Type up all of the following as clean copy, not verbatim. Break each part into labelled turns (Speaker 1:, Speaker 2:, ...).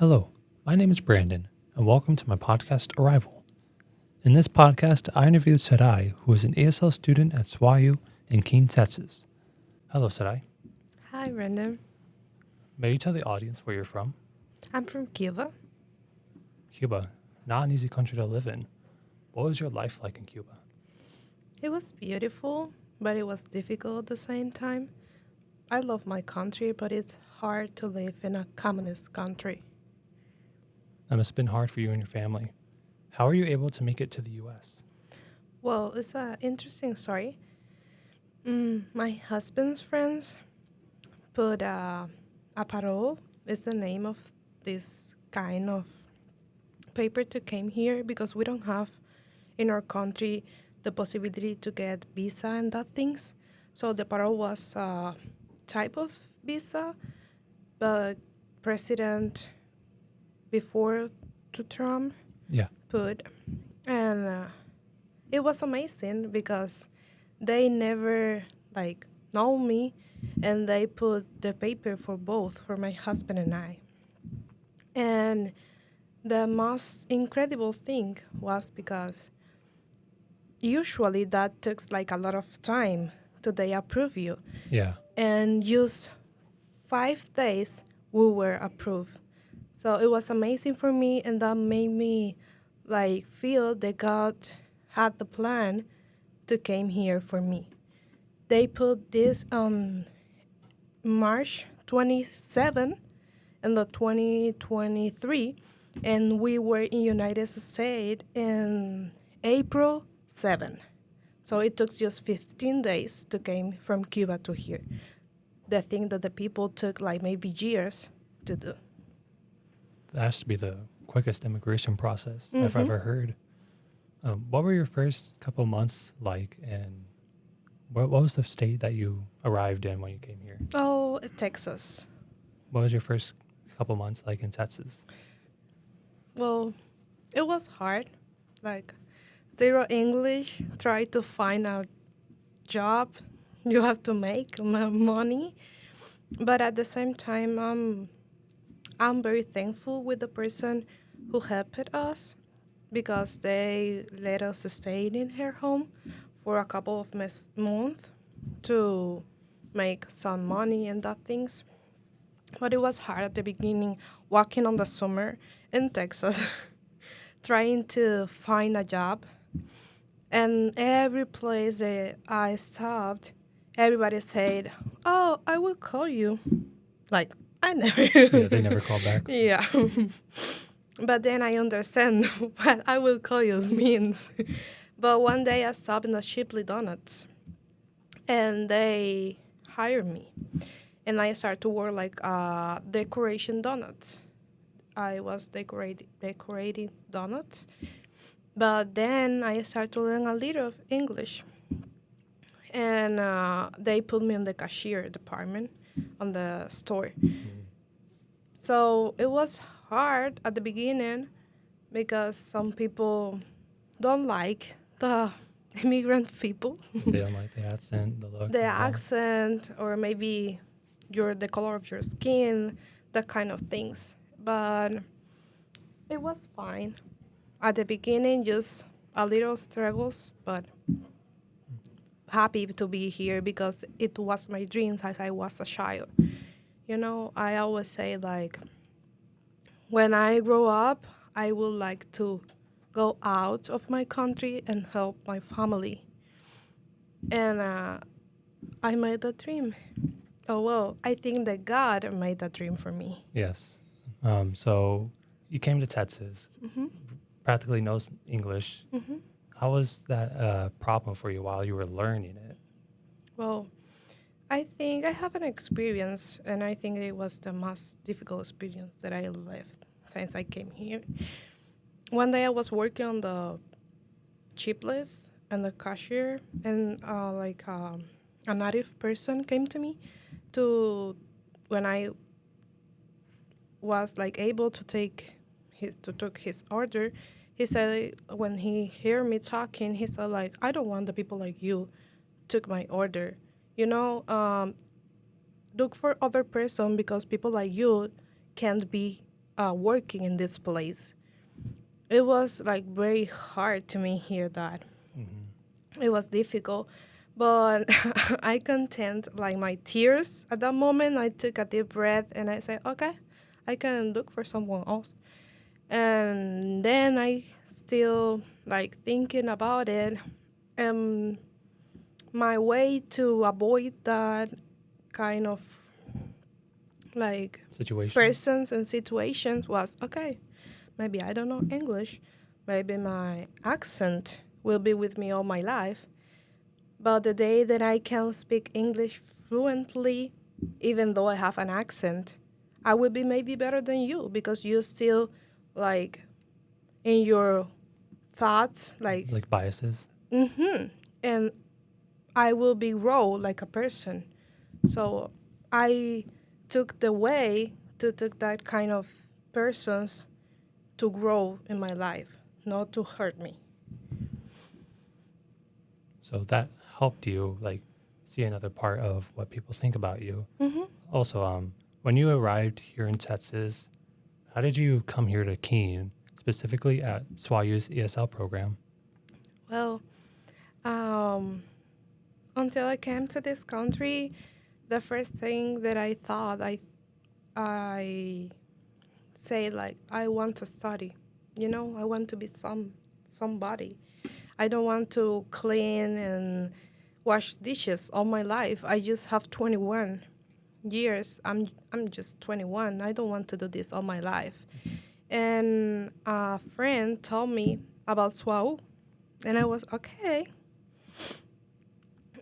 Speaker 1: Hello, my name is Brandon, and welcome to my podcast Arrival. In this podcast, I interviewed Sarai, who is an ESL student at SWAU in Keene, Texas. Hello, Sarai.
Speaker 2: Hi, Brandon.
Speaker 1: May you tell the audience where you're from?
Speaker 2: I'm from Cuba.
Speaker 1: Cuba, not an easy country to live in. What was your life like in Cuba?
Speaker 2: It was beautiful, but it was difficult at the same time. I love my country, but it's hard to live in a communist country.
Speaker 1: That must have been hard for you and your family. How were you able to make it to the U.S.?
Speaker 2: Well, it's an interesting story. My husband's friends put a parole, is the name of this kind of paper to came here because we don't have in our country the possibility to get visa and that things. So the parole was a type of visa, but president before to Trump
Speaker 1: Yeah.
Speaker 2: put, and it was amazing because they never like know me, and they put the paper for both for my husband and I. And the most incredible thing was because usually that takes like a lot of time to they approve you,
Speaker 1: Yeah.
Speaker 2: and just 5 days we were approved. So it was amazing for me, and that made me like feel that God had the plan to came here for me. They put this on March 27 in the 2023, and we were in United States in April 7. So it took just 15 days to came from Cuba to here. The thing that the people took like maybe years to do.
Speaker 1: That has to be the quickest immigration process I've
Speaker 2: Mm-hmm.
Speaker 1: ever heard. What were your first couple months like, and what was the state that you arrived in when you came here?
Speaker 2: Oh, Texas.
Speaker 1: What was your first couple months like in Texas?
Speaker 2: Well, it was hard. Like zero English. Try to find a job. You have to make money. But at the same time, I'm very thankful with the person who helped us because they let us stay in her home for a couple of months to make some money and that things. But it was hard at the beginning, walking on the summer in Texas, trying to find a job. And every place that I stopped, everybody said, "Oh, I will call you." Like, I never.
Speaker 1: Yeah, they never called back.
Speaker 2: Yeah. But then I understand what I will call you means. But one day I stopped in the Shipley Donuts, and they hired me. And I started to work like decoration donuts. I was decorating donuts. But then I started to learn a little of English. And they put me in the cashier department on the store. So it was hard at the beginning because some people don't like the immigrant people,
Speaker 1: They don't like the accent, the look.
Speaker 2: the accent, or maybe the color of your skin, that kind of things. But it was fine. At the beginning, just a little struggles, but happy to be here because it was my dreams as I was a child. You know, I always say like, when I grow up, I would like to go out of my country and help my family. And I made the dream. Oh, well, I think that God made that dream for me.
Speaker 1: Yes. So you came to Texas,
Speaker 2: Hmm.
Speaker 1: practically knows English.
Speaker 2: Hmm.
Speaker 1: How was that problem for you while you were learning it?
Speaker 2: Well, I think I have an experience, and I think it was the most difficult experience that I lived since I came here. One day I was working on the chip list and the cashier, and a native person came to me to when I was like able to took his order. He said when he heard me talking, he said like, I don't want the people like you took my order. You know, look for other person because people like you can't be working in this place. It was like very hard to me hear that.
Speaker 1: Hmm.
Speaker 2: It was difficult, but I contained like my tears at that moment. I took a deep breath and I said, okay, I can look for someone else. And then I still like thinking about it. Um, my way to avoid that kind of like
Speaker 1: Situation.
Speaker 2: persons and situations was okay, maybe I don't know English, maybe my accent will be with me all my life, but the day that I can speak English fluently, even though I have an accent, I will be maybe better than you because you still like in your thoughts like
Speaker 1: Like biases.
Speaker 2: and I will be grow like a person. So I took the way to take that kind of persons to grow in my life, not to hurt me.
Speaker 1: So that helped you like see another part of what people think about you. Also, when you arrived here in Texas, how did you come here to Keene, specifically at SWAU's ESL program?
Speaker 2: Well, um, until I came to this country, the first thing that I thought I say like I want to study. You know, I want to be somebody. I don't want to clean and wash dishes all my life. I just have 21 years. I'm just 21. I don't want to do this all my life. And a friend told me about SWAU, and I was okay.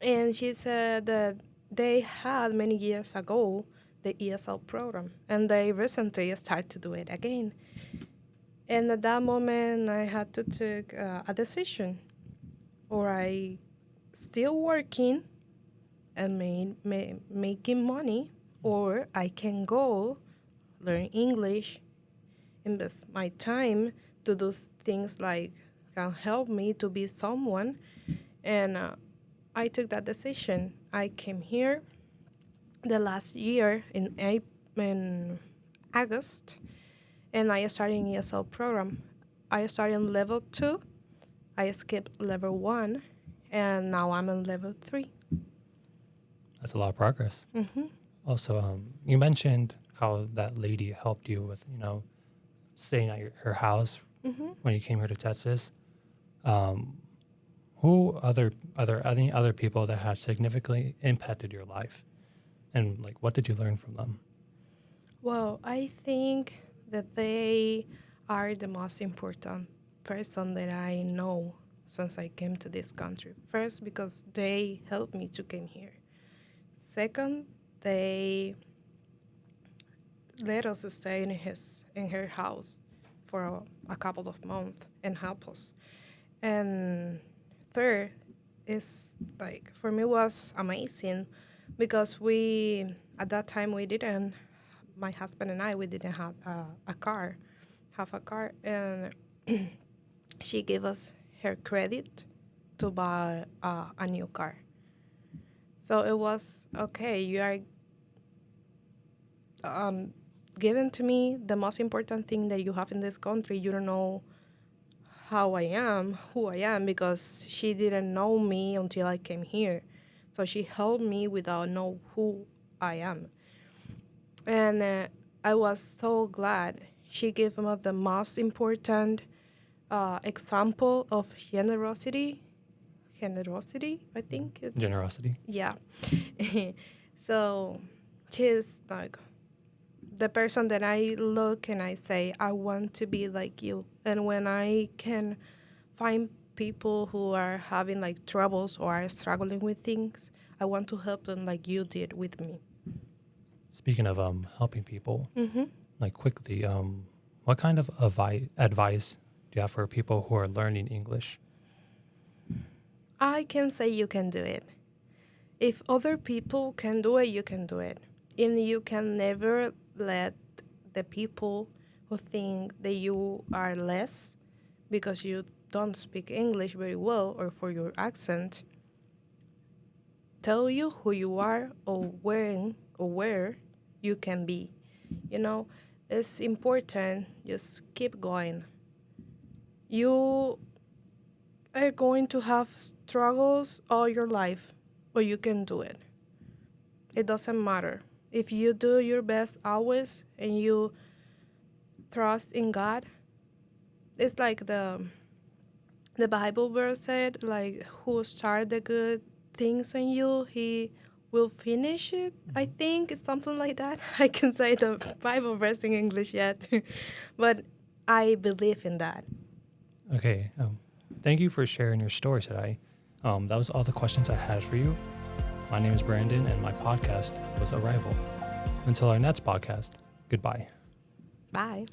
Speaker 2: And she said that they had many years ago the ESL program, and they recently started to do it again. And at that moment, I had to take a decision, or I still working and making money, or I can go learn English, invest my time to do things like can help me to be someone. And I took that decision. I came here the last year in August, and I started in ESL program. I started in level 2. I skipped level 1, and now I'm in level 3.
Speaker 1: That's a lot of progress.
Speaker 2: Mm-hmm.
Speaker 1: Also, you mentioned how that lady helped you with, staying at her house
Speaker 2: Mm-hmm.
Speaker 1: when you came here to Texas. Um, who other are there any other people that had significantly impacted your life, and like what did you learn from them?
Speaker 2: Well, I think that they are the most important person that I know since I came to this country. First, because they helped me to come here. Second, they let us stay in her house for a couple of months and help us. And third is like for me was amazing because we at that time we didn't my husband and I we didn't have a car, and she gave us her credit to buy a new car. So it was okay. You are um, given to me the most important thing that you have in this country. You don't know how I am, who I am, because she didn't know me until I came here. So she helped me without know who I am. And I was so glad she gave me the most important example of generosity. Generosity, I think.
Speaker 1: Generosity.
Speaker 2: Yeah. So she's like the person that I look and I say, I want to be like you. And when I can find people who are having like troubles or are struggling with things, I want to help them like you did with me.
Speaker 1: Speaking of helping people,
Speaker 2: Mm-hmm.
Speaker 1: like quickly, what kind of advice do you have for people who are learning English?
Speaker 2: I can say you can do it. If other people can do it, you can do it. And you can never let the people who think that you are less because you don't speak English very well or for your accent tell you who you are or where you can be. You know, It's important. Just keep going. You are going to have struggles all your life, but you can do it. It doesn't matter. If you do your best always and you trust in God, it's like the Bible verse said, like, who start the good things in you, he will finish it. I think it's something like that. I can say the Bible verse in English yet, but I believe in that.
Speaker 1: Okay. Thank you for sharing your story today. That was all the questions I had for you. My name is Brandon, and my podcast was Arrival. Until our next podcast, goodbye.
Speaker 2: Bye.